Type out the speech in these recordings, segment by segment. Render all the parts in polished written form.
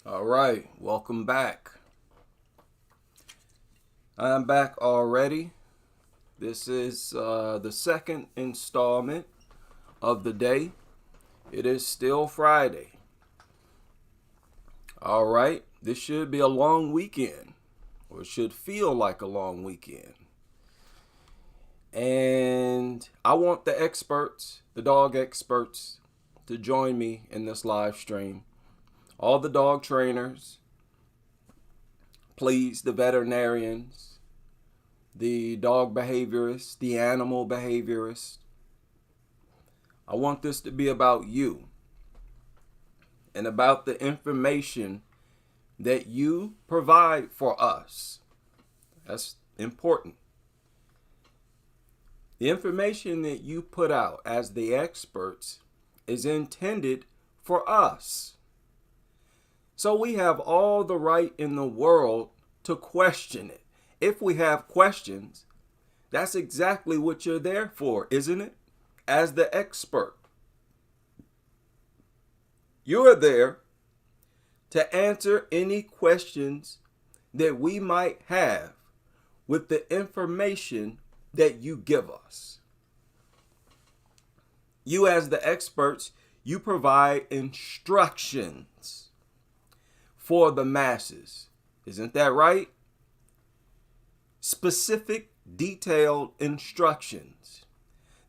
All right, welcome back. I'm back already. This is the second installment of the day. It is still Friday. All right, this should be a long weekend, or it should feel like a long weekend. And I want the experts, the dog experts, to join me in this live stream. All the dog trainers, please, the veterinarians, the dog behaviorists, the animal behaviorists. I want this to be about you and about the information that you provide for us. That's important. The information that you put out as the experts is intended for us. So we have all the right in the world to question it. If we have questions, that's exactly what you're there for, isn't it? As the expert. You are there to answer any questions that we might have with the information that you give us. You, as the experts, you provide instructions for the masses. Isn't that right? Specific, detailed instructions.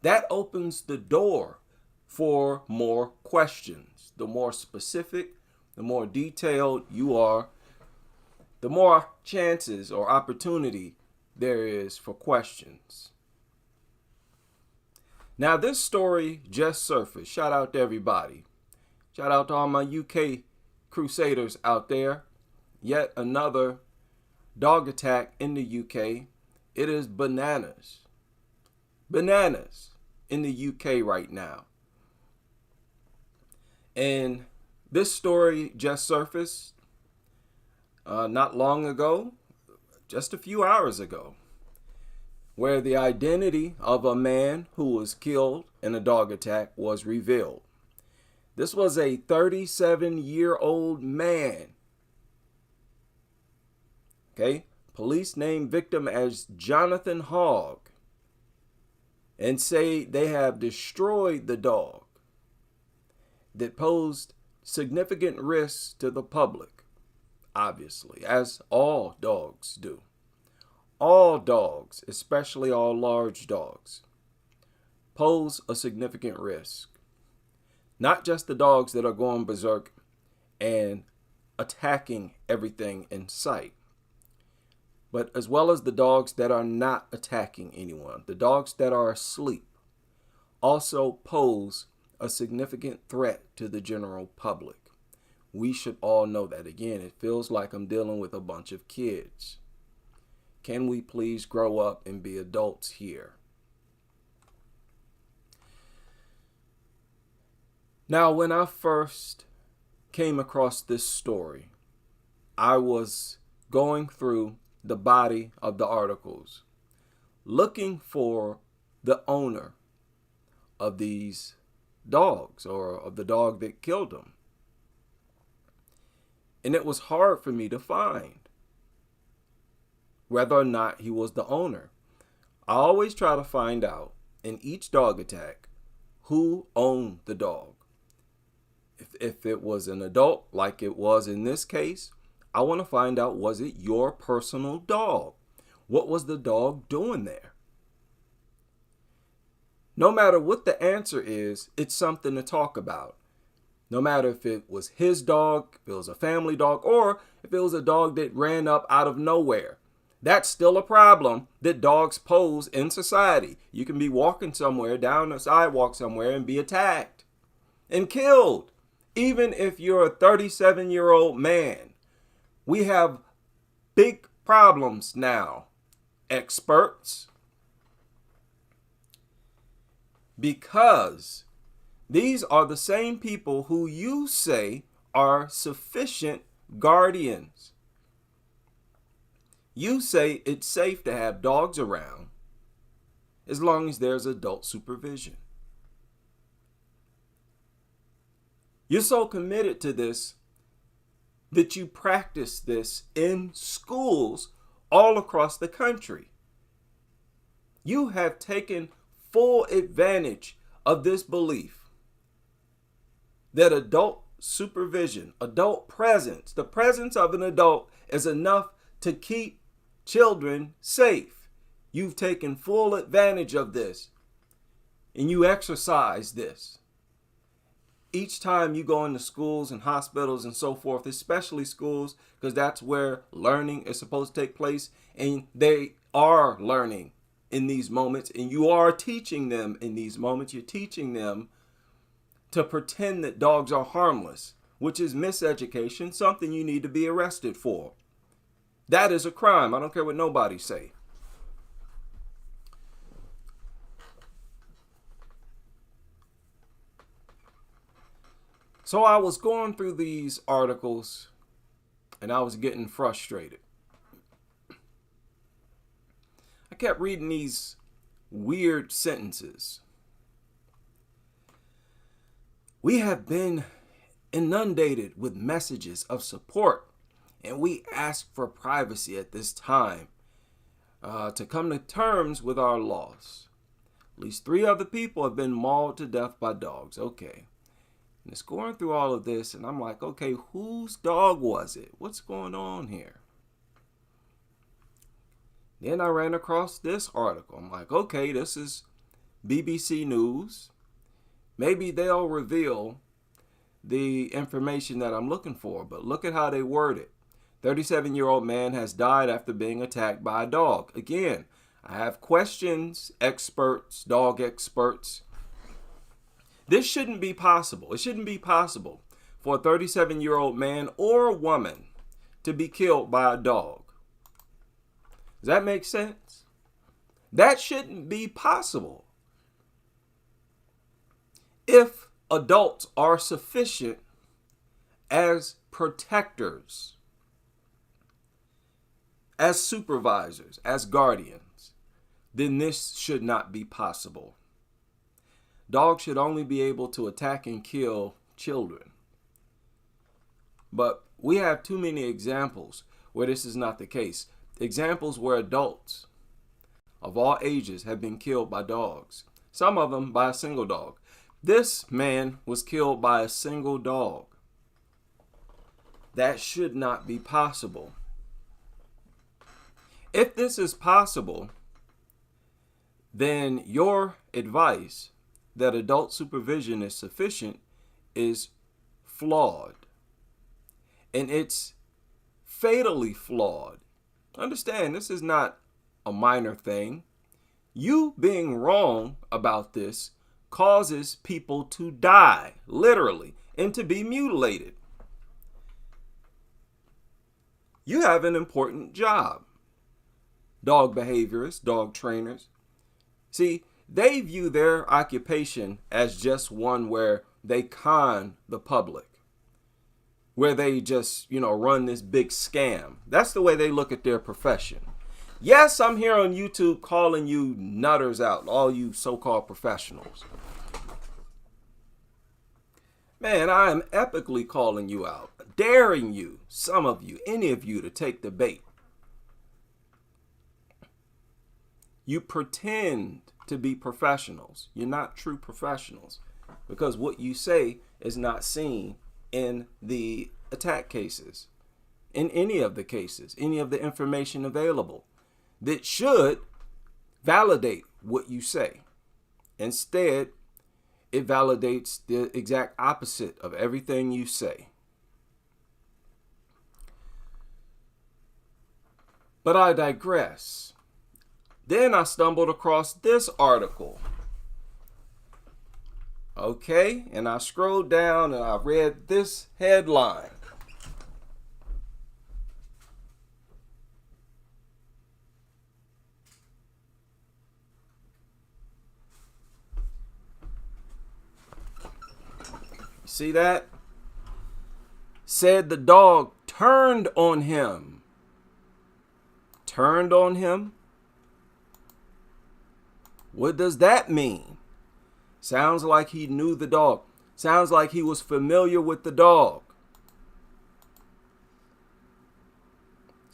That opens the door for more questions. The more specific, the more detailed you are, the more chances or opportunity there is for questions. Now, this story just surfaced. Shout out to everybody. Shout out to all my UK crusaders out there. Yet another dog attack in the UK. It is bananas. Bananas in the UK right now. And this story just surfaced not long ago, just a few hours ago, where the identity of a man who was killed in a dog attack was revealed. This was a 37-year-old man. Okay, police named victim as Jonathan Hogg and say they have destroyed the dog that posed significant risks to the public, obviously, as all dogs do. All dogs, especially all large dogs, pose a significant risk. Not just the dogs that are going berserk and attacking everything in sight, but as well as the dogs that are not attacking anyone. The dogs that are asleep also pose a significant threat to the general public. We should all know that. Again, it feels like I'm dealing with a bunch of kids. Can we please grow up and be adults here? Now, when I first came across this story, I was going through the body of the articles, looking for the owner of these dogs, or of the dog that killed them. And it was hard for me to find whether or not he was the owner. I always try to find out in each dog attack who owned the dog. If it was an adult, like it was in this case, I want to find out, was it your personal dog? What was the dog doing there? No matter what the answer is, it's something to talk about. No matter if it was his dog, if it was a family dog, or if it was a dog that ran up out of nowhere. That's still a problem that dogs pose in society. You can be walking somewhere, down a sidewalk somewhere, and be attacked and killed. Even if you're a 37-year-old man, we have big problems now, experts, because these are the same people who you say are sufficient guardians. You say it's safe to have dogs around as long as there's adult supervision. You're so committed to this that you practice this in schools all across the country. You have taken full advantage of this belief that adult supervision, adult presence, the presence of an adult is enough to keep children safe. You've taken full advantage of this and you exercise this. Each time you go into schools and hospitals and so forth, especially schools, because that's where learning is supposed to take place, and they are learning in these moments, and you are teaching them in these moments. You're teaching them to pretend that dogs are harmless, which is miseducation, something you need to be arrested for. That is a crime. I don't care what nobody say. So I was going through these articles and I was getting frustrated. I kept reading these weird sentences. We have been inundated with messages of support, and we ask for privacy at this time to come to terms with our loss. At least 3 other people have been mauled to death by dogs. Okay. And it's going through all of this, and I'm like, okay, whose dog was it? What's going on here? Then I ran across this article. I'm like, okay, this is BBC News. Maybe they'll reveal the information that I'm looking for, but look at how they word it. 37-year-old man has died after being attacked by a dog. Again, I have questions, experts, dog experts. This shouldn't be possible. It shouldn't be possible for a 37-year-old man or a woman to be killed by a dog. Does that make sense? That shouldn't be possible. If adults are sufficient as protectors, as supervisors, as guardians, then this should not be possible. Dogs should only be able to attack and kill children. But we have too many examples where this is not the case. Examples where adults of all ages have been killed by dogs. Some of them by a single dog. This man was killed by a single dog. That should not be possible. If this is possible, then your advice that adult supervision is sufficient is flawed. And it's fatally flawed. Understand, this is not a minor thing. You being wrong about this causes people to die, literally, and to be mutilated. You have an important job. Dog behaviorists, dog trainers. See, they view their occupation as just one where they con the public, where they just, run this big scam. That's the way they look at their profession. Yes, I'm here on YouTube calling you nutters out, all you so-called professionals. Man, I am epically calling you out, daring you, some of you, any of you, to take the bait. You pretend to be professionals. You're not true professionals because what you say is not seen in the attack cases, in any of the cases, any of the information available that should validate what you say. Instead, it validates the exact opposite of everything you say. But I digress. Then I stumbled across this article. Okay, and I scrolled down and I read this headline. See that? Said the dog turned on him. Turned on him? What does that mean? Sounds like he knew the dog. Sounds like he was familiar with the dog.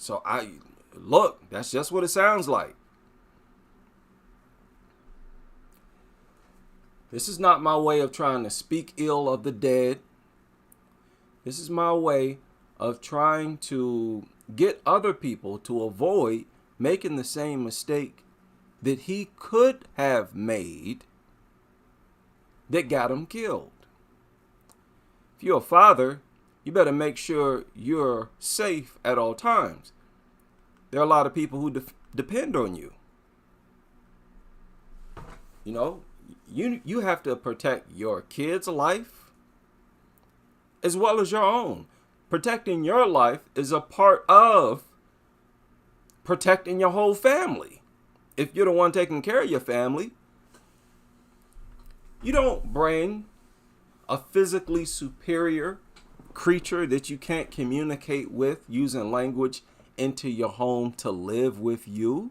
So look, that's just what it sounds like. This is not my way of trying to speak ill of the dead. This is my way of trying to get other people to avoid making the same mistake that he could have made that got him killed. If you're a father, you better make sure you're safe at all times. There are a lot of people who depend on you. You know, you have to protect your kids' life as well as your own. Protecting your life is a part of protecting your whole family. If you're the one taking care of your family, you don't bring a physically superior creature that you can't communicate with using language into your home to live with you.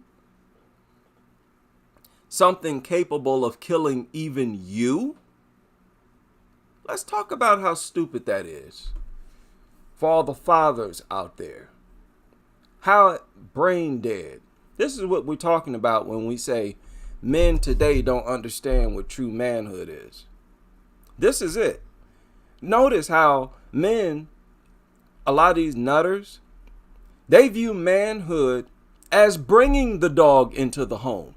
Something capable of killing even you. Let's talk about how stupid that is for all the fathers out there. How brain dead. This is what we're talking about when we say men today don't understand what true manhood is. This is it. Notice how men, a lot of these nutters, they view manhood as bringing the dog into the home.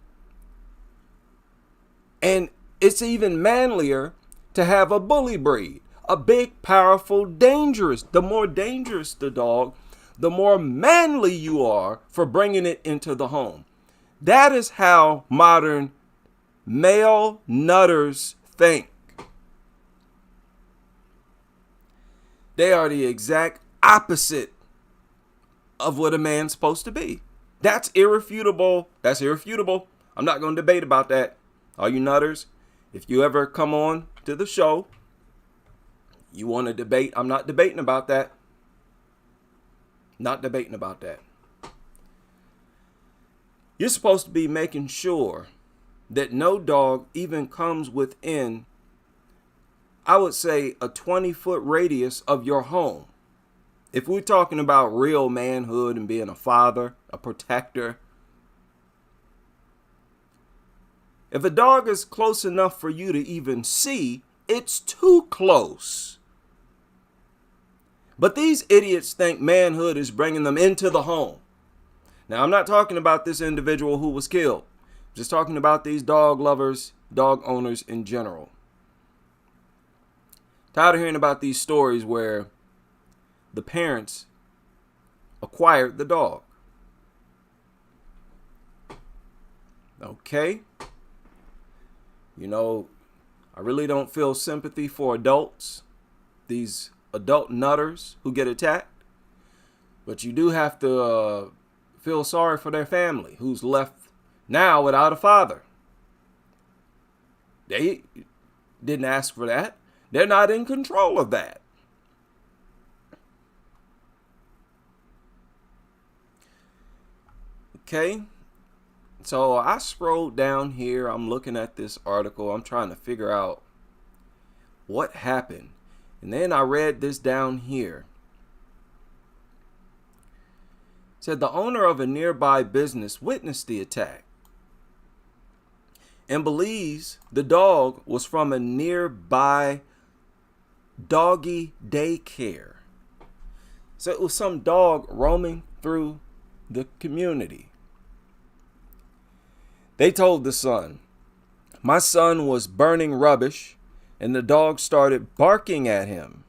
And it's even manlier to have a bully breed, a big, powerful, dangerous. The more dangerous the dog, the more manly you are for bringing it into the home. That is how modern male nutters think. They are the exact opposite of what a man's supposed to be. That's irrefutable. That's irrefutable. I'm not going to debate about that. All you nutters, if you ever come on to the show, you want to debate, I'm not debating about that. Not debating about that. You're supposed to be making sure that no dog even comes within, I would say, a 20-foot radius of your home. If we're talking about real manhood and being a father, a protector, if a dog is close enough for you to even see, it's too close. But these idiots think manhood is bringing them into the home. Now, I'm not talking about this individual who was killed. I'm just talking about these dog lovers, dog owners in general. Tired of hearing about these stories where the parents acquired the dog. Okay. You know, I really don't feel sympathy for adults, these adult nutters who get attacked. But you do have to feel sorry for their family who's left now without a father. They didn't ask for that. They're not in control of that. Okay. So I scrolled down here. I'm looking at this article. I'm trying to figure out what happened. And then I read this down here. It said the owner of a nearby business witnessed the attack and believes the dog was from a nearby doggy daycare. So it was some dog roaming through the community. They told the son, "My son was burning rubbish and the dog started barking at him."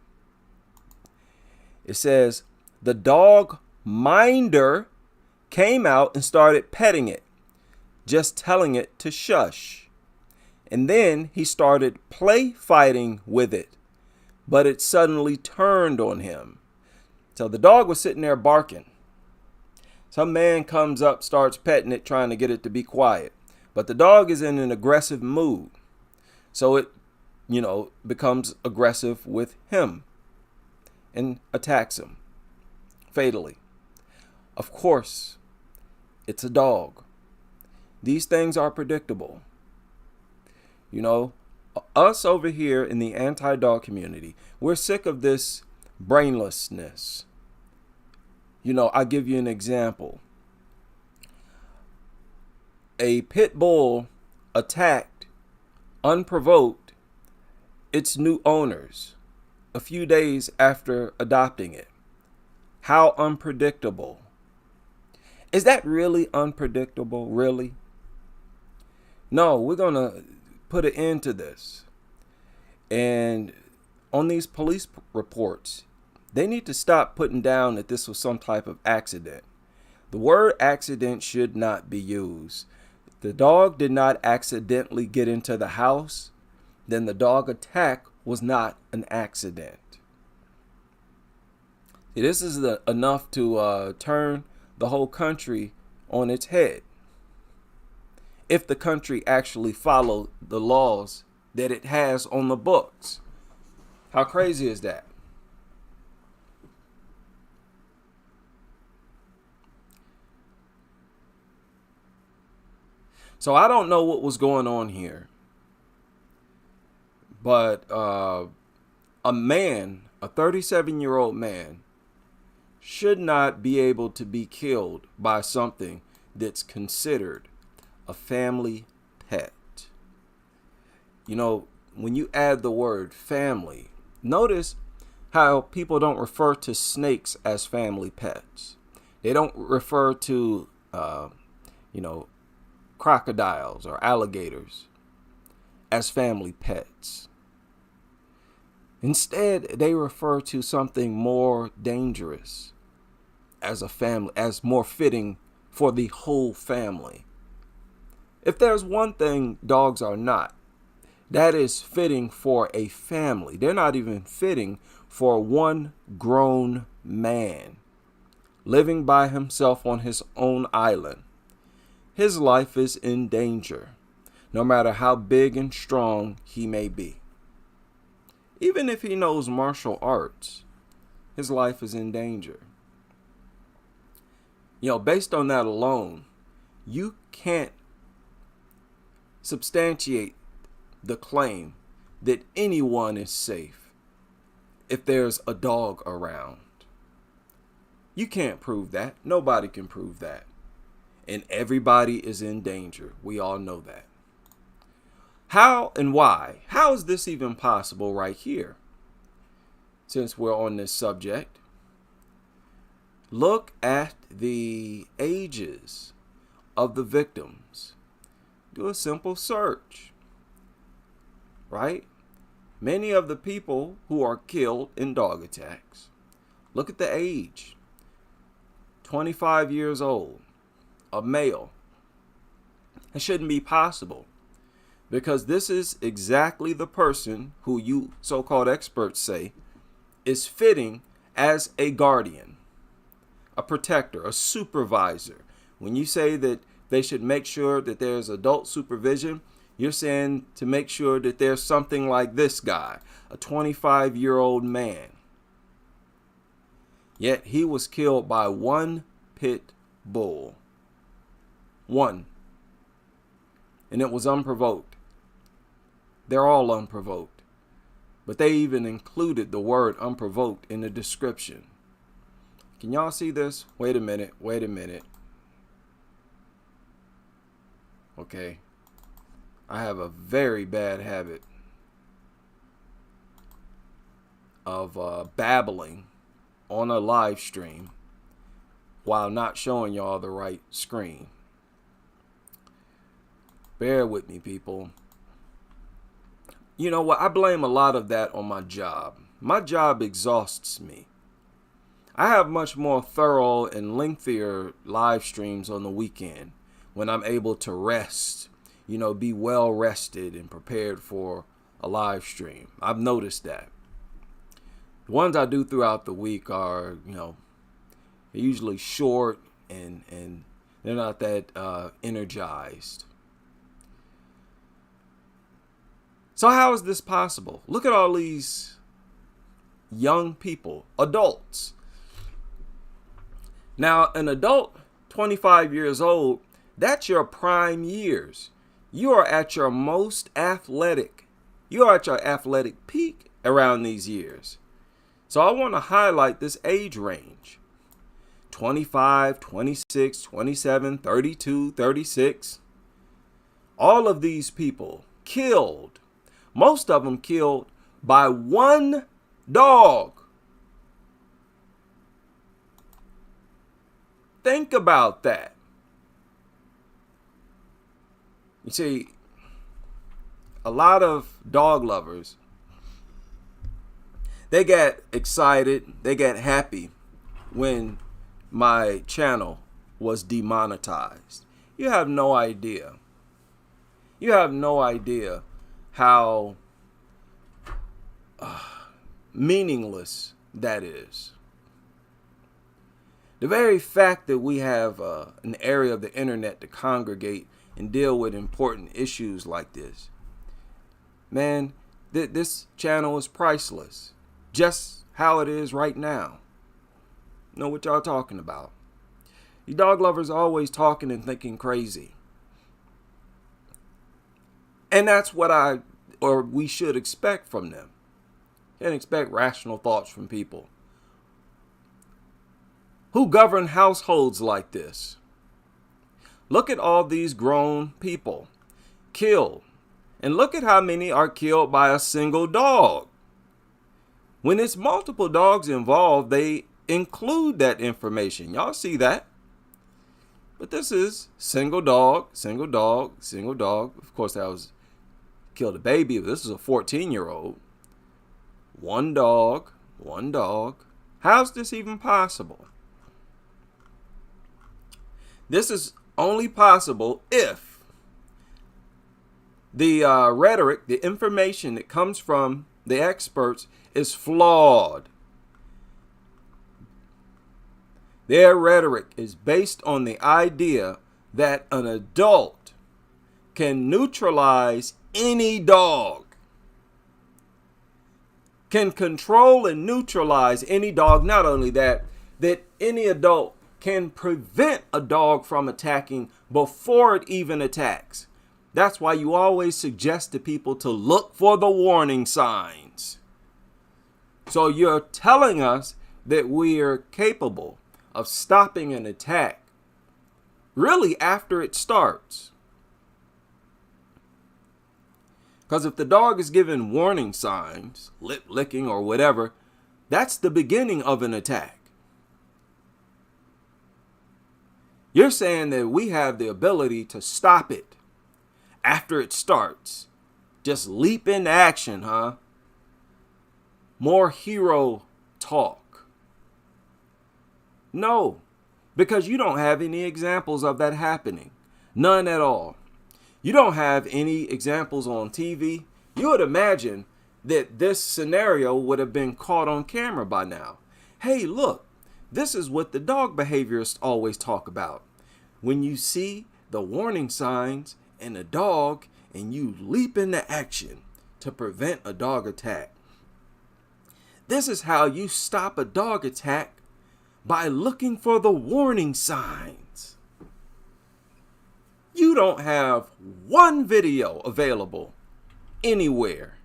It says the dog minder came out and started petting it, just telling it to shush. And then he started play fighting with it, but it suddenly turned on him. So the dog was sitting there barking. Some man comes up, starts petting it, trying to get it to be quiet. But the dog is in an aggressive mood. So it, becomes aggressive with him and attacks him fatally. Of course, it's a dog. These things are predictable. Us over here in the anti-dog community, we're sick of this brainlessness. I'll give you an example. A pit bull attacked, unprovoked, its new owners a few days after adopting it. How unpredictable. Is that really unpredictable? Really? No, we're going to put an end to this. And on these police reports, they need to stop putting down that this was some type of accident. The word accident should not be used. The dog did not accidentally get into the house, then the dog attack was not an accident. See, this is enough to turn the whole country on its head. If the country actually followed the laws that it has on the books. How crazy is that? So I don't know what was going on here, but a man, a 37-year-old man, should not be able to be killed by something that's considered a family pet. When you add the word family, notice how people don't refer to snakes as family pets. They don't refer to, crocodiles or alligators as family pets. Instead, they refer to something more dangerous as a family, as more fitting for the whole family. If there's one thing dogs are not, that is fitting for a family. They're not even fitting for one grown man living by himself on his own island. His life is in danger, no matter how big and strong he may be. Even if he knows martial arts, his life is in danger. Based on that alone, you can't substantiate the claim that anyone is safe if there's a dog around. You can't prove that. Nobody can prove that. And everybody is in danger. We all know that. How and why? How is this even possible right here? Since we're on this subject, look at the ages of the victims. Do a simple search, right? Many of the people who are killed in dog attacks, look at the age. 25 years old, a male. It shouldn't be possible, because this is exactly the person who you so-called experts say is fitting as a guardian, a protector, a supervisor. When you say that they should make sure that there's adult supervision, you're saying to make sure that there's something like this guy, a 25-year-old man. Yet he was killed by one pit bull. One. And it was unprovoked. They're all unprovoked. But they even included the word unprovoked in the description. Can y'all see this? Wait a minute. Okay. I have a very bad habit of babbling on a live stream while not showing y'all the right screen. Bear with me, people. You know what? I blame a lot of that on my job. My job exhausts me. I have much more thorough and lengthier live streams on the weekend when I'm able to rest, be well rested and prepared for a live stream. I've noticed that. The ones I do throughout the week are, they're usually short and they're not that energized. So how is this possible? Look at all these young people, adults. Now, an adult, 25 years old, that's your prime years. You are at your most athletic. You are at your athletic peak around these years. So I want to highlight this age range. 25, 26, 27, 32, 36. All of these people killed, most of them killed by one dog. Think about that. You see, a lot of dog lovers, they get excited, they get happy when my channel was demonetized. You have no idea. You have no idea how meaningless that is. The very fact that we have an area of the internet to congregate and deal with important issues like this, man, this channel is priceless. Just how it is right now. Know what y'all talking about. You dog lovers are always talking and thinking crazy. And that's what we should expect from them. Can't expect rational thoughts from people who govern households like this. Look at all these grown people killed. And look at how many are killed by a single dog. When it's multiple dogs involved, they include that information. Y'all see that? But this is single dog, single dog, single dog. Of course, that was killed a baby. But this is a 14-year-old. One dog, one dog. How's this even possible? This is only possible if the rhetoric, the information that comes from the experts is flawed. Their rhetoric is based on the idea that an adult can neutralize any dog, can control and neutralize any dog. Not only that, that any adult can prevent a dog from attacking before it even attacks. That's why you always suggest to people to look for the warning signs. So you're telling us that we are capable of stopping an attack really after it starts. Because if the dog is given warning signs, lip licking or whatever, that's the beginning of an attack. You're saying that we have the ability to stop it after it starts. Just leap into action, huh? More hero talk. No, because you don't have any examples of that happening. None at all. You don't have any examples on TV. You would imagine that this scenario would have been caught on camera by now. Hey, look, this is what the dog behaviorists always talk about. When you see the warning signs in a dog and you leap into action to prevent a dog attack. This is how you stop a dog attack, by looking for the warning signs. You don't have one video available anywhere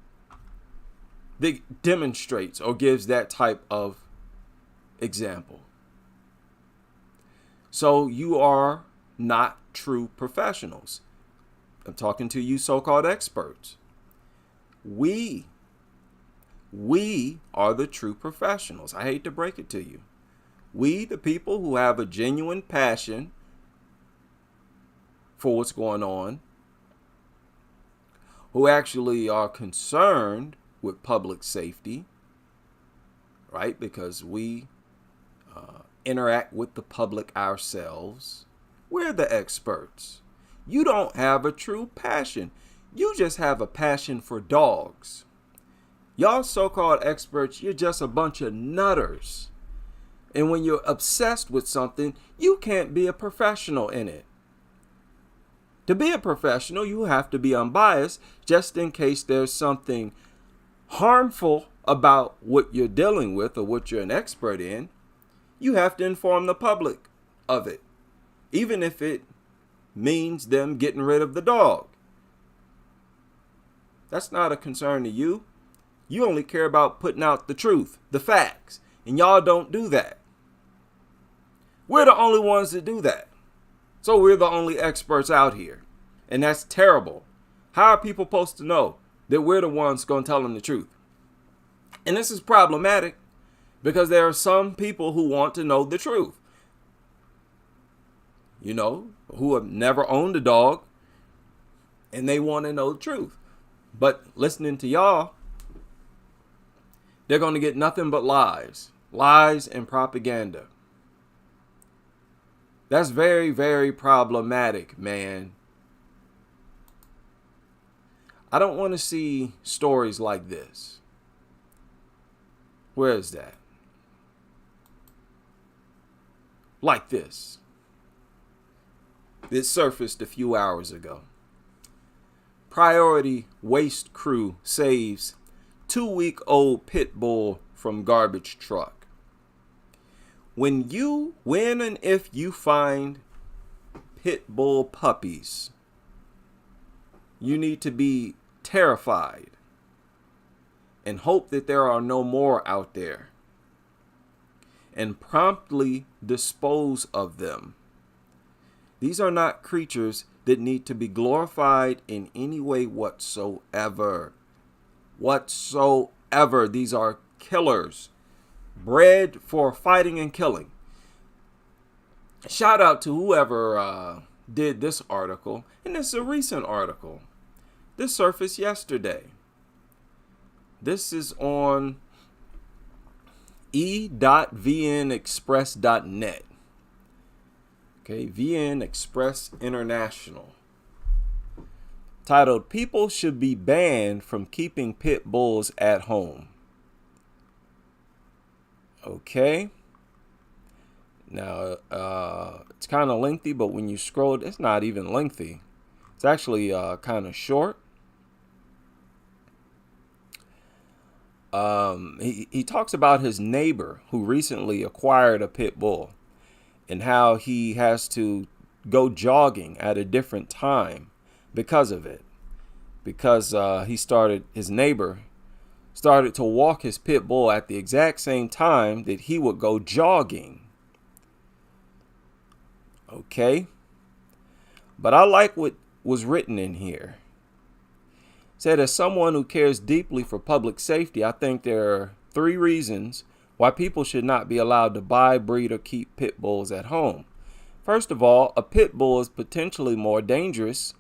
that demonstrates or gives that type of example. So you are not true professionals. I'm talking to you so-called experts. We are the true professionals. I hate to break it to you. We, the people who have a genuine passion for what's going on, who actually are concerned with public safety, right? Because we interact with the public ourselves. We're the experts. You don't have a true passion. You just have a passion for dogs. Y'all so-called experts, you're just a bunch of nutters. And when you're obsessed with something, you can't be a professional in it. To be a professional, you have to be unbiased, just in case there's something harmful about what you're dealing with or what you're an expert in. You have to inform the public of it, even if it means them getting rid of the dog. That's not a concern to you. You only care about putting out the truth, the facts, and y'all don't do that. We're the only ones that do that. So we're the only experts out here. And that's terrible. How are people supposed to know that we're the ones going to tell them the truth? And this is problematic because there are some people who want to know the truth. You know, who have never owned a dog and they want to know the truth. But listening to y'all, they're going to get nothing but lies and propaganda. That's very, very problematic, man. I don't want to see stories like this. Where is that? Like this. It surfaced a few hours ago. Priority waste crew saves 2-week-old pit bull from garbage truck. When and if you find pit bull puppies, you need to be terrified and hope that there are no more out there and promptly dispose of them. These are not creatures that need to be glorified in any way whatsoever. These are killers, bred for fighting and killing. Shout out to whoever did this article. And it's a recent article. This surfaced yesterday. This is on e.vnexpress.net. Okay, VN Express International. Titled, "People Should Be Banned from Keeping Pit Bulls at Home." Okay. Now, it's kind of lengthy, but when you scroll, it's not even lengthy. It's actually kind of short. He talks about his neighbor who recently acquired a pit bull and how he has to go jogging at a different time because of it. Because his neighbor started to walk his pit bull at the exact same time that he would go jogging. Okay. But I like what was written in here. It said, as someone who cares deeply for public safety, I think there are 3 reasons why people should not be allowed to buy, breed, or keep pit bulls at home. First of all, a pit bull is potentially more dangerous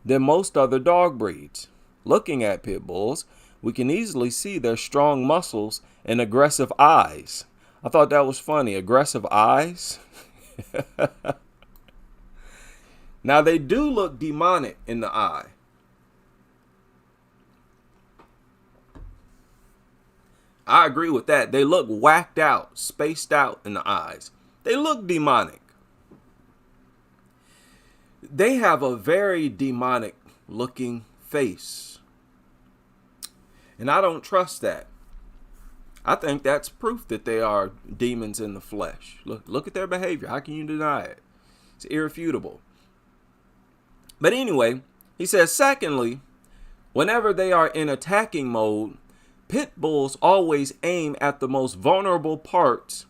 than most other dog breeds. Looking at pit bulls, we can easily see their strong muscles and aggressive eyes. I thought that was funny. Aggressive eyes? Now, they do look demonic in the eye. I agree with that. They look whacked out, spaced out in the eyes. They look demonic. They have a very demonic looking face. And I don't trust that. I think that's proof that they are demons in the flesh. Look at their behavior. How can you deny it? It's irrefutable. But anyway, he says, secondly, whenever they are in attacking mode, pit bulls always aim at the most vulnerable parts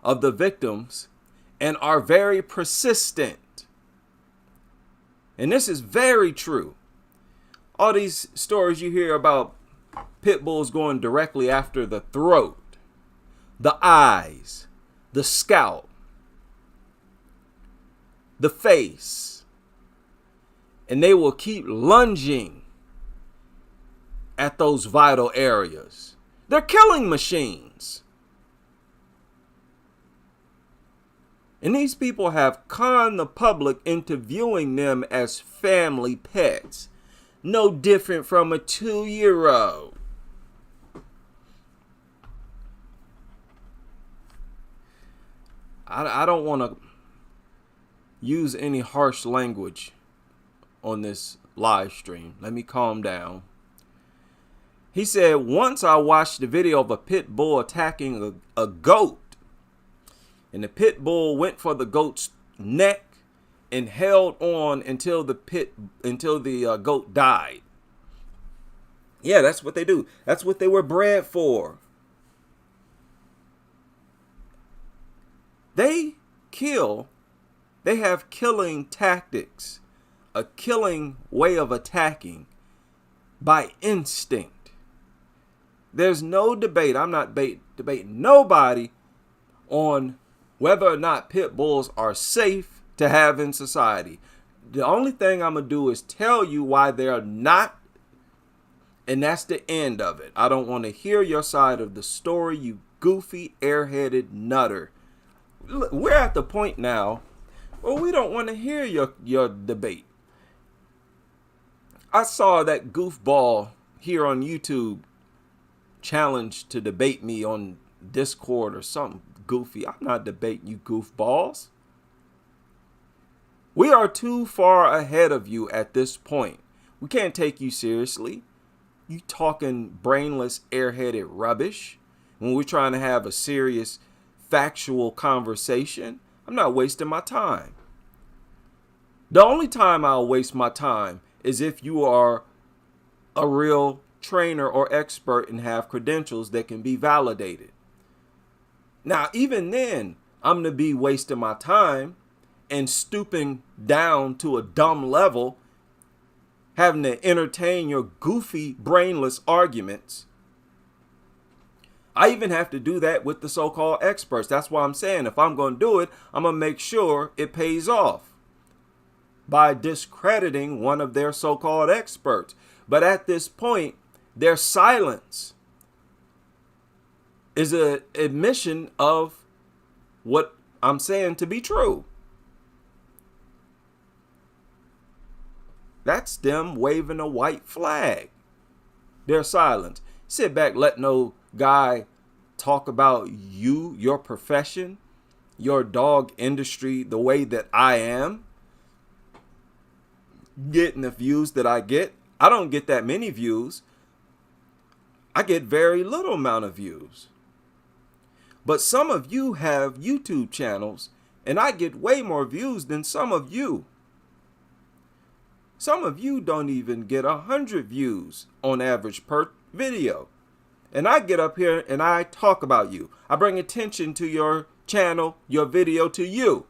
of the victims and are very persistent. And this is very true. All these stories you hear about pit bulls going directly after the throat, the eyes, the scalp, the face, and they will keep lunging at those vital areas. They're killing machines. And these people have conned the public into viewing them as family pets. No different from a 2-year-old. I don't want to use any harsh language on this live stream. Let me calm down. He said, once I watched the video of a pit bull attacking a goat, and the pit bull went for the goat's neck and held on until the goat died. Yeah, that's what they do. That's what they were bred for. They kill, they have killing tactics, a killing way of attacking by instinct. There's no debate. I'm not debating nobody on whether or not pit bulls are safe to have in society. The only thing I'm going to do is tell you why they're not, and that's the end of it. I don't want to hear your side of the story, you goofy, airheaded nutter. We're at the point now where we don't want to hear your debate. I saw that goofball here on YouTube challenge to debate me on Discord or something goofy. I'm not debating you goofballs. We are too far ahead of you at this point. We can't take you seriously. You talking brainless, airheaded rubbish when we're trying to have a serious, factual conversation. I'm not wasting my time. The only time I'll waste my time is if you are a real trainer or expert and have credentials that can be validated. Now, even then, I'm going to be wasting my time and stooping down to a dumb level, having to entertain your goofy, brainless arguments. I even have to do that with the so-called experts. That's why I'm saying if I'm going to do it, I'm going to make sure it pays off by discrediting one of their so-called experts. But at this point, their silence is an admission of what I'm saying to be true. That's them waving a white flag. Their silence. Sit back, let no guy talk about you, your profession, your dog industry the way that I am. Getting the views that I get. I don't get that many views. I get very little amount of views. But some of you have YouTube channels and I get way more views than some of you. Some of you don't even get 100 views on average per video. And I get up here and I talk about you. I bring attention to your channel, your video to you.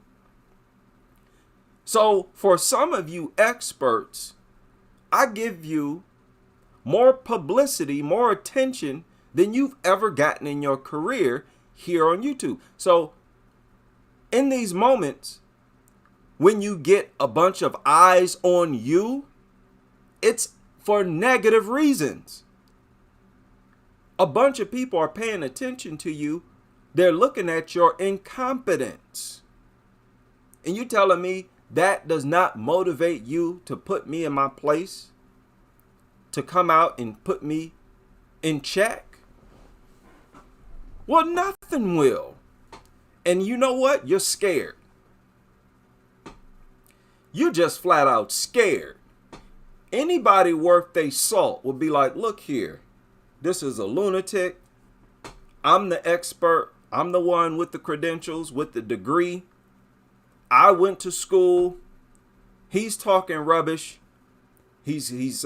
So for some of you experts, I give you more publicity, more attention than you've ever gotten in your career here on YouTube. So in these moments, when you get a bunch of eyes on you, it's for negative reasons. A bunch of people are paying attention to you. They're looking at your incompetence. And you telling me that does not motivate you to put me in my place? To come out and put me in check? Well, nothing will. And you know what? You're scared. You're just flat out scared. Anybody worth their salt would be like, look here. This is a lunatic. I'm the expert. I'm the one with the credentials, with the degree. I went to school. He's talking rubbish. He's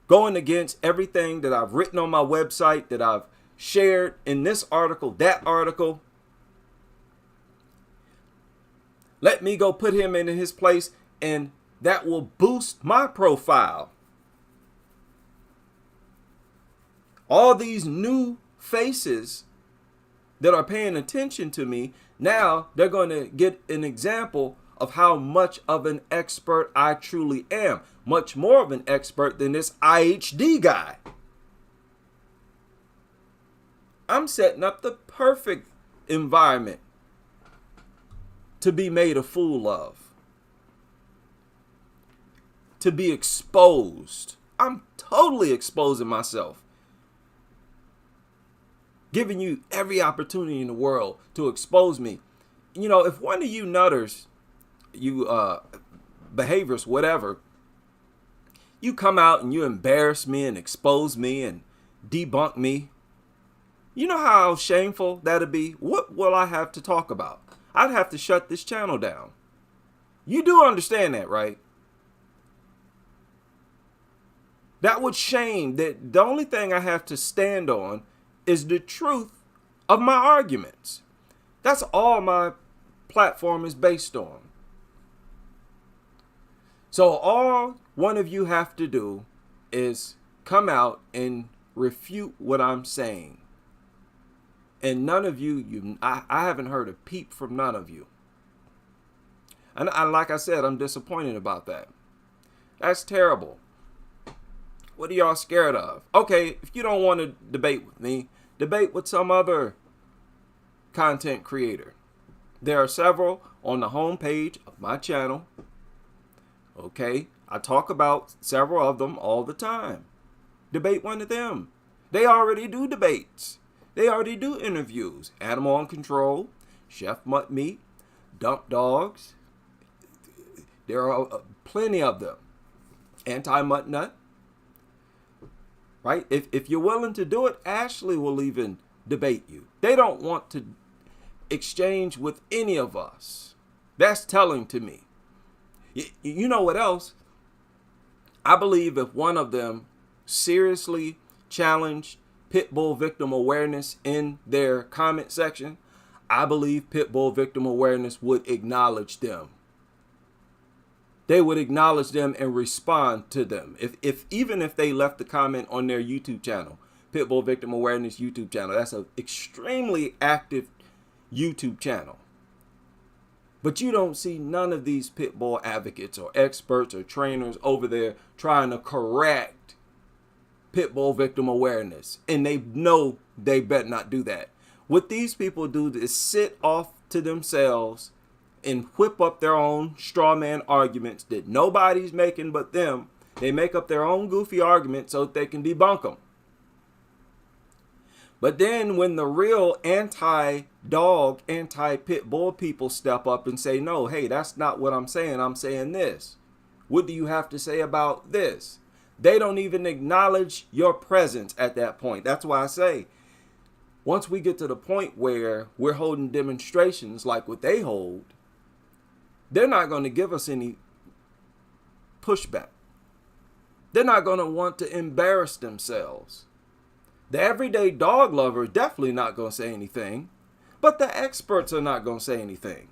going against everything that I've written on my website, that I've shared in this article, that article. Let me go put him in his place, and that will boost my profile. All these new faces that are paying attention to me, now they're going to get an example of how much of an expert I truly am. Much more of an expert than this IHD guy. I'm setting up the perfect environment to be made a fool of. To be exposed. I'm totally exposing myself. Giving you every opportunity in the world to expose me. You know, if one of you nutters, you behaviors, whatever, you come out and you embarrass me and expose me and debunk me, you know how shameful that'd be? What will I have to talk about? I'd have to shut this channel down. You do understand that, right? That would shame that the only thing I have to stand on is the truth of my arguments. That's all my platform is based on. So all one of you have to do is come out and refute what I'm saying. And none of you, I haven't heard a peep from none of you. And like I said, I'm disappointed about that. That's terrible. What are y'all scared of? Okay, if you don't want to debate with me, debate with some other content creator. There are several on the homepage of my channel. Okay, I talk about several of them all the time. Debate one of them. They already do debates. They already do interviews. Animal on Control, Chef Mutt Meat, Dump Dogs. There are plenty of them. Anti-Mutt Nut. Right? If you're willing to do it, Ashley will even debate you. They don't want to exchange with any of us. That's telling to me. You know what else? I believe if one of them seriously challenged pit bull victim awareness in their comment section, I believe pit bull victim awareness would acknowledge them. They would acknowledge them and respond to them. Even if they left the comment on their YouTube channel, Pit Bull Victim Awareness YouTube channel, that's an extremely active YouTube channel. But you don't see none of these pit bull advocates or experts or trainers over there trying to correct pit bull victim awareness. And they know they better not do that. What these people do is sit off to themselves and whip up their own straw man arguments that nobody's making but them. They make up their own goofy arguments so that they can debunk them. But then when the real anti-dog, anti-pit bull people step up and say, no, hey, that's not what I'm saying this. What do you have to say about this? They don't even acknowledge your presence at that point. That's why I say, once we get to the point where we're holding demonstrations like what they hold, they're not going to give us any pushback. They're not going to want to embarrass themselves. The everyday dog lover is definitely not going to say anything, but the experts are not going to say anything.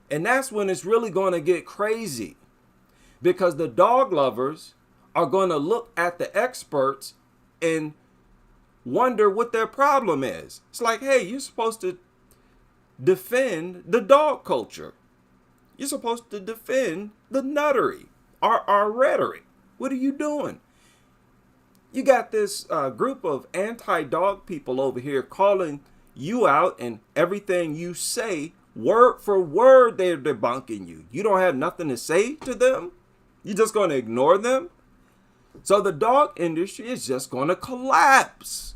And that's when it's really going to get crazy, because the dog lovers are going to look at the experts and wonder what their problem is. It's like, hey, you're supposed to defend the dog culture. You're supposed to defend the nuttery, our rhetoric. What are you doing? You got this group of anti-dog people over here calling you out, and everything you say, word for word, they're debunking you. You don't have nothing to say to them? You're just going to ignore them? So the dog industry is just going to collapse.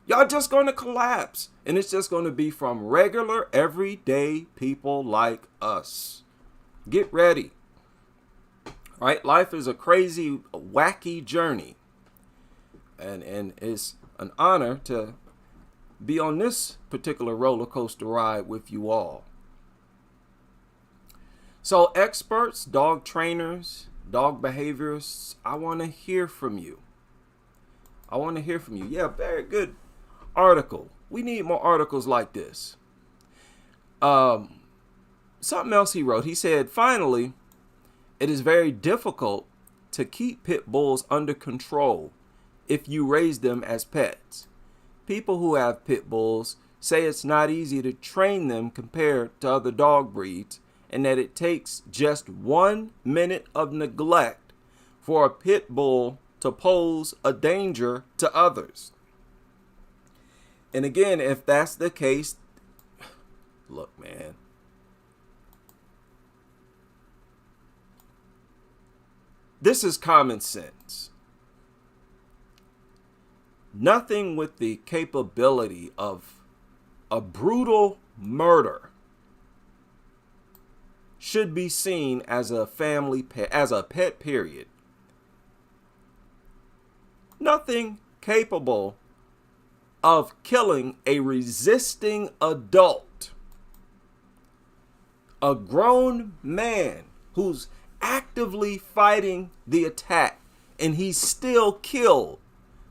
Y'all just going to collapse. And it's just going to be from regular, everyday people like us. Get ready. Right? Life is a crazy, wacky journey. And it's an honor to be on this particular roller coaster ride with you all. So experts, dog trainers, dog behaviorists, I want to hear from you. I want to hear from you. Yeah, very good article. We need more articles like this. Something else he wrote. He said, finally, it is very difficult to keep pit bulls under control if you raise them as pets. People who have pit bulls say it's not easy to train them compared to other dog breeds, and that it takes just 1 minute of neglect for a pit bull to pose a danger to others. And again, if that's the case, look, man, this is common sense. Nothing with the capability of a brutal murder should be seen as a family pet, as a pet, period. Nothing capable of killing a resisting adult, a grown man who's actively fighting the attack, and he's still killed.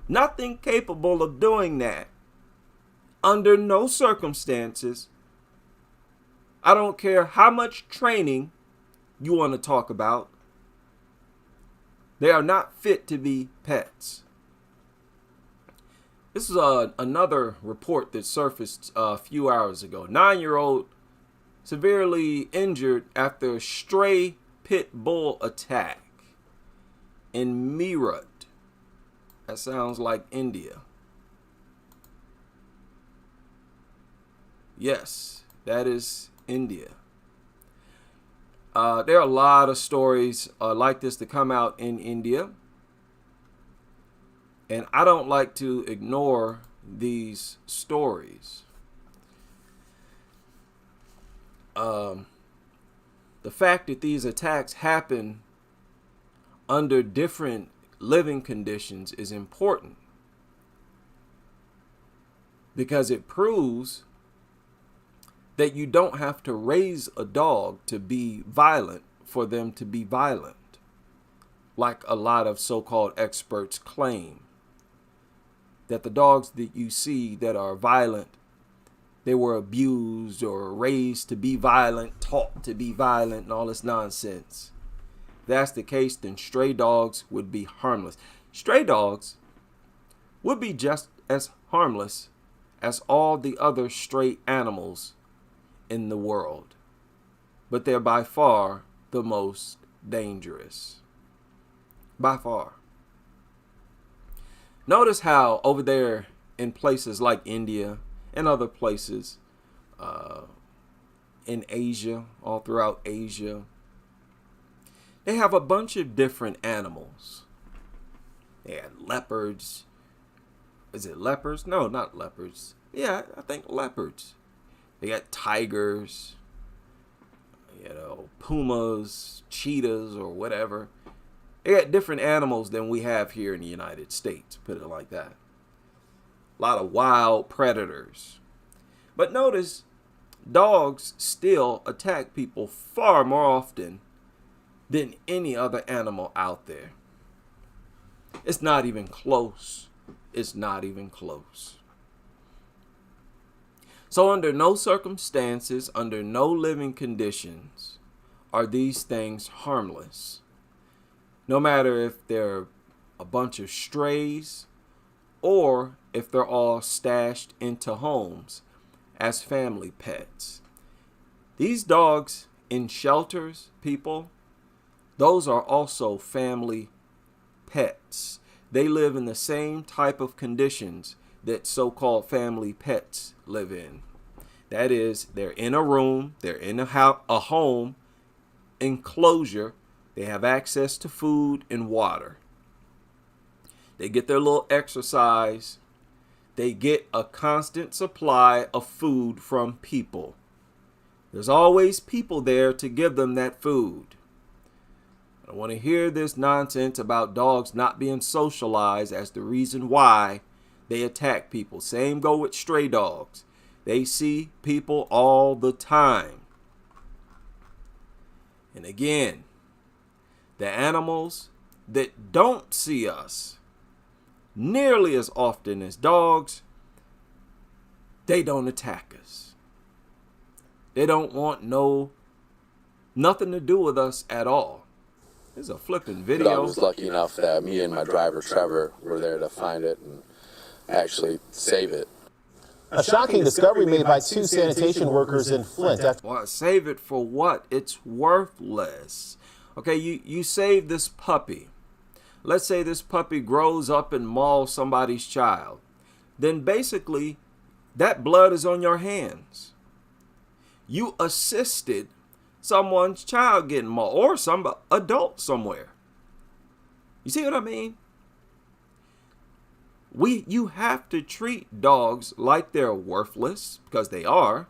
Nothing capable of doing that under no circumstances I don't care how much training you want to talk about. They are not fit to be pets. This is another report that surfaced a few hours ago. 9-year-old severely injured after a stray pit bull attack in Meerut. That sounds like India. Yes, that is India. There are a lot of stories like this that come out in India. And I don't like to ignore these stories. The fact that these attacks happen under different living conditions is important, because it proves that you don't have to raise a dog to be violent for them to be violent, like a lot of so-called experts claim. That the dogs that you see that are violent, they were abused or raised to be violent, taught to be violent, and all this nonsense. If that's the case, then stray dogs would be harmless. Stray dogs would be just as harmless as all the other stray animals in the world. But they're by far the most dangerous. By far. Notice how over there in places like India and other places in Asia, all throughout Asia, they have a bunch of different animals. They had leopards. Is it leopards? No, not leopards. Yeah, I think leopards. They got tigers, pumas, cheetahs, or whatever. They got different animals than we have here in the United States, put it like that. A lot of wild predators. But notice, dogs still attack people far more often than any other animal out there. It's not even close. It's not even close. So under no circumstances, under no living conditions, are these things harmless. No matter if they're a bunch of strays or if they're all stashed into homes as family pets. These dogs in shelters, people, those are also family pets. They live in the same type of conditions that so-called family pets live in. That is, they're in a room, they're in a home, enclosure. They have access to food and water. They get their little exercise. They get a constant supply of food from people. There's always people there to give them that food. I don't want to hear this nonsense about dogs not being socialized as the reason why they attack people. Same go with stray dogs. They see people all the time. And again, the animals that don't see us nearly as often as dogs, they don't attack us. They don't want nothing to do with us at all. This is a flipping video. But I was lucky enough that me and my driver Trevor were there to find it and actually save it. A shocking discovery made by 2 sanitation workers in Flint. Well, save it for what? It's worthless. Okay, you save this puppy. Let's say this puppy grows up and mauls somebody's child. Then basically, that blood is on your hands. You assisted someone's child getting mauled, or some adult somewhere. You see what I mean? You have to treat dogs like they're worthless, because they are.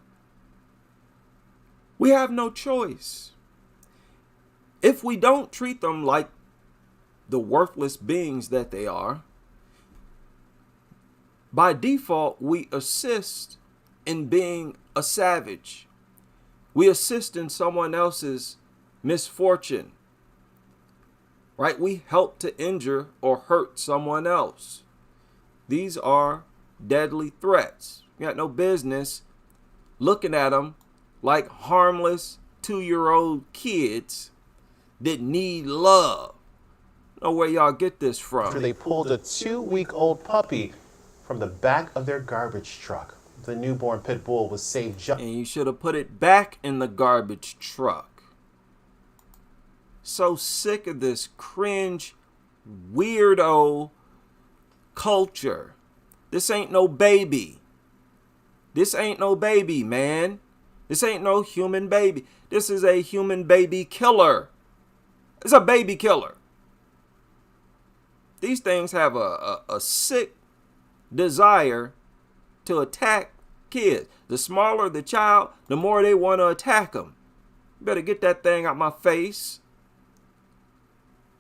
We have no choice. If we don't treat them like the worthless beings that they are, by default, we assist in being a savage. We assist in someone else's misfortune, right? We help to injure or hurt someone else. These are deadly threats. You got no business looking at them like harmless 2-year-old kids that need love. I don't know where y'all get this from. After they pulled a 2-week-old puppy from the back of their garbage truck. The newborn pit bull was saved just... And you should have put it back in the garbage truck. So sick of this cringe, weirdo culture. This ain't no baby. This ain't no baby, man. This ain't no human baby. This is a human baby killer. It's a baby killer. These things have a sick desire to attack kids. The smaller the child, the more they want to attack them. You better get that thing out my face.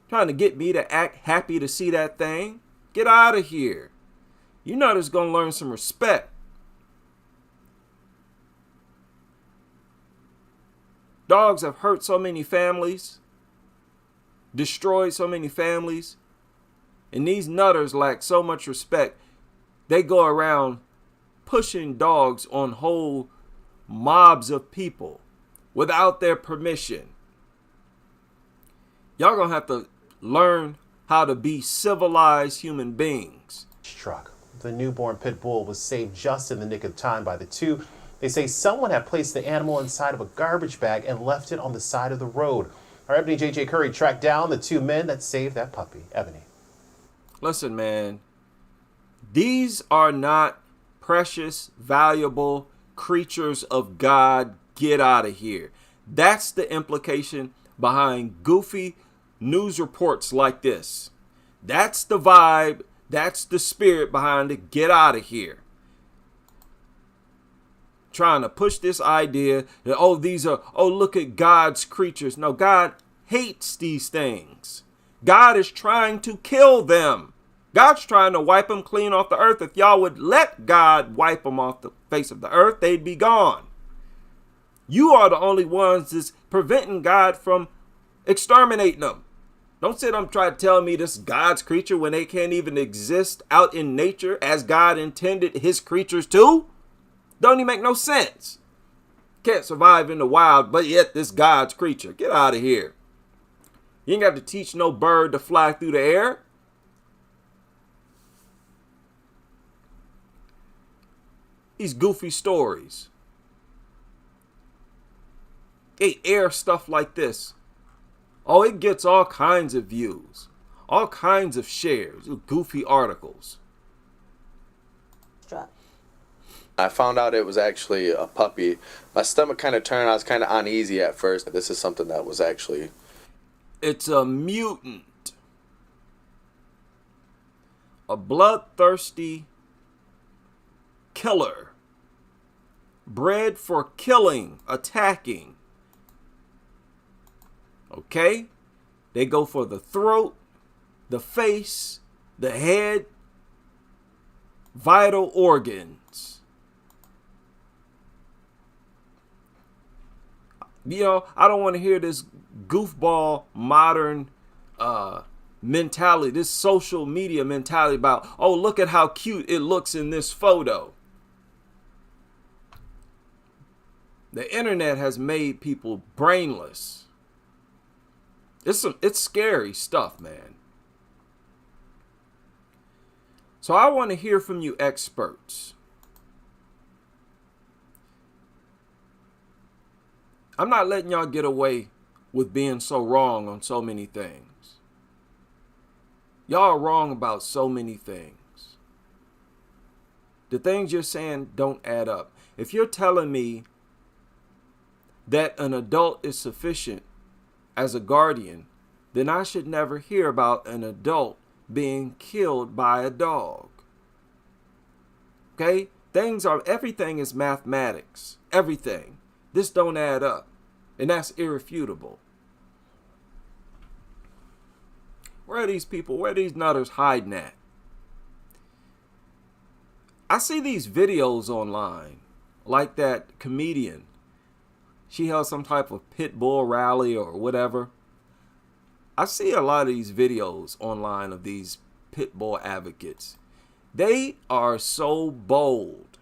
Trying to get me to act happy to see that thing. Get out of here. You know there's going to learn some respect. Dogs have hurt so many families, destroyed so many families, and these nutters lack so much respect. They go around pushing dogs on whole mobs of people without their permission. Y'all gonna have to learn how to be civilized human beings. Truck. The newborn pit bull was saved just in the nick of time by the two. They say someone had placed the animal inside of a garbage bag and left it on the side of the road. Our Ebony J.J. Curry tracked down the two men that saved that puppy. Ebony. Listen, man, these are not precious, valuable creatures of God. Get out of here. That's the implication behind goofy news reports like this. That's the vibe. That's the spirit behind it. Get out of here. Trying to push this idea that, look at God's creatures. No, God hates these things. God is trying to kill them. God's trying to wipe them clean off the earth. If y'all would let God wipe them off the face of the earth, they'd be gone. You are the only ones that's preventing God from exterminating them. Don't sit up try to tell me this is God's creature when they can't even exist out in nature as God intended his creatures to. Don't even make no sense. Can't survive in the wild, but yet this God's creature. Get out of here. You ain't got to teach no bird to fly through the air. These goofy stories. They air stuff like this. Oh, it gets all kinds of views. All kinds of shares. Goofy articles. I found out it was actually a puppy. My stomach kind of turned. I was kind of uneasy at first. This is something that was actually... It's a mutant. A bloodthirsty killer. Bred for killing, attacking. Okay? They go for the throat, the face, the head, vital organs. You know, I don't want to hear this goofball modern mentality, this social media mentality about, oh, look at how cute it looks in this photo. The internet has made people brainless. It's scary stuff, man. So I want to hear from you experts. I'm not letting y'all get away with being so wrong on so many things. Y'all are wrong about so many things. The things you're saying don't add up. If you're telling me that an adult is sufficient as a guardian, then I should never hear about an adult being killed by a dog. Okay? Everything is mathematics. Everything. This don't add up. And that's irrefutable. Where are these people? Where are these nutters hiding at? I see these videos online, like that comedian. She held some type of pit bull rally or whatever. I see a lot of these videos online of these pit bull advocates. They are so bold.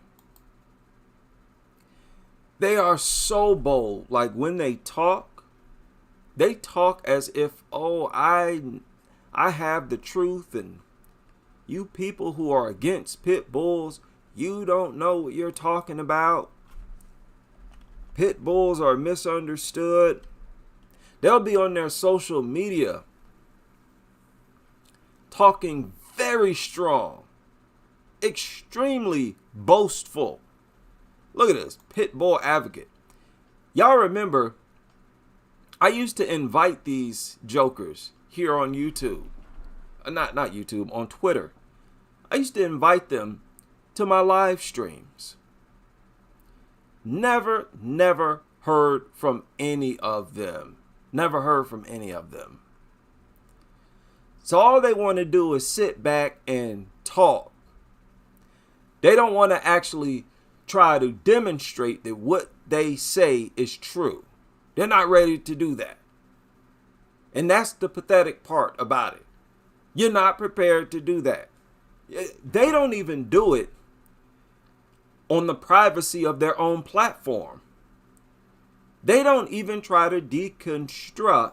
They are so bold. Like when they talk as if, oh, I have the truth, and you people who are against pit bulls, you don't know what you're talking about. Pit bulls are misunderstood. They'll be on their social media talking very strong, extremely boastful. Look at this, pit bull advocate. Y'all remember, I used to invite these jokers here on YouTube. Not YouTube, on Twitter. I used to invite them to my live streams. Never heard from any of them. Never heard from any of them. So all they want to do is sit back and talk. They don't want to actually try to demonstrate that what they say is true. They're not ready to do that. And that's the pathetic part about it. You're not prepared to do that. They don't even do it on the privacy of their own platform. They don't even try to deconstruct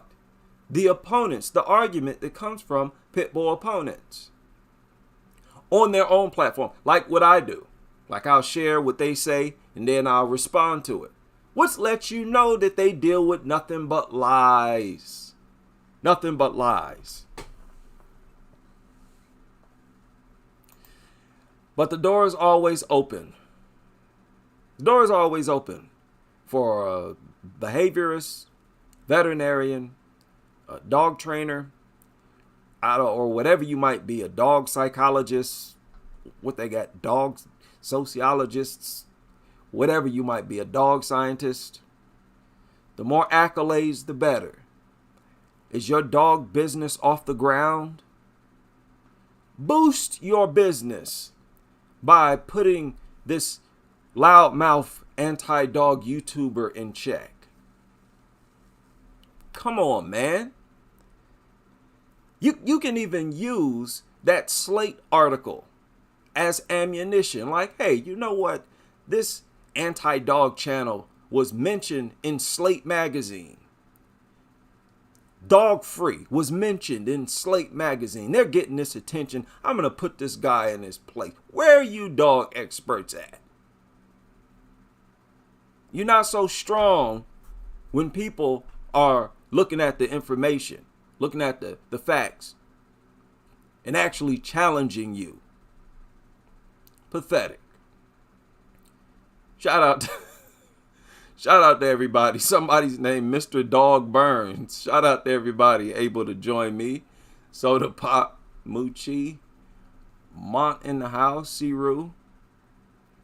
the opponents, the argument that comes from pit bull opponents on their own platform, like what I do. Like I'll share what they say and then I'll respond to it. Which lets you know that they deal with nothing but lies. Nothing but lies. But the door is always open. The door is always open for a behaviorist, veterinarian, a dog trainer, or whatever you might be, a dog psychologist, what they got, dog sociologists, whatever you might be, a dog scientist. The more accolades, the better. Is your dog business off the ground? Boost your business by putting this loudmouth anti-dog YouTuber in check. Come on, man. You can even use that Slate article as ammunition. Like, hey, you know what? This anti-dog channel was mentioned in Slate magazine. Dog Free was mentioned in Slate magazine. They're getting this attention. I'm going to put this guy in his place. Where are you dog experts at? You're not so strong when people are looking at the information, looking at the facts, and actually challenging you. Pathetic. Shout out to everybody. Somebody's named Mr. Dog Burns. Shout out to everybody able to join me. Soda Pop, Moochie, Mont in the house, Siru.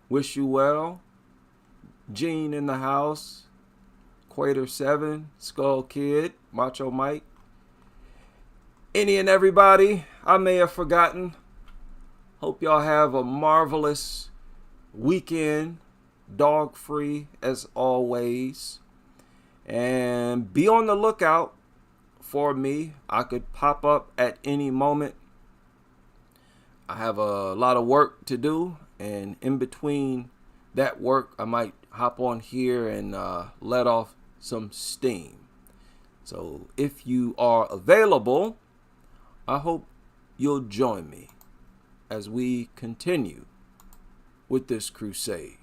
Wish you well. Gene in the house. Quater 7, Skull Kid, Macho Mike. Any and everybody I may have forgotten. Hope y'all have a marvelous weekend. Dog free as always. And be on the lookout for me. I could pop up at any moment. I have a lot of work to do, and in between that work I might hop on here and let off some steam. So if you are available, I hope you'll join me as we continue with this crusade.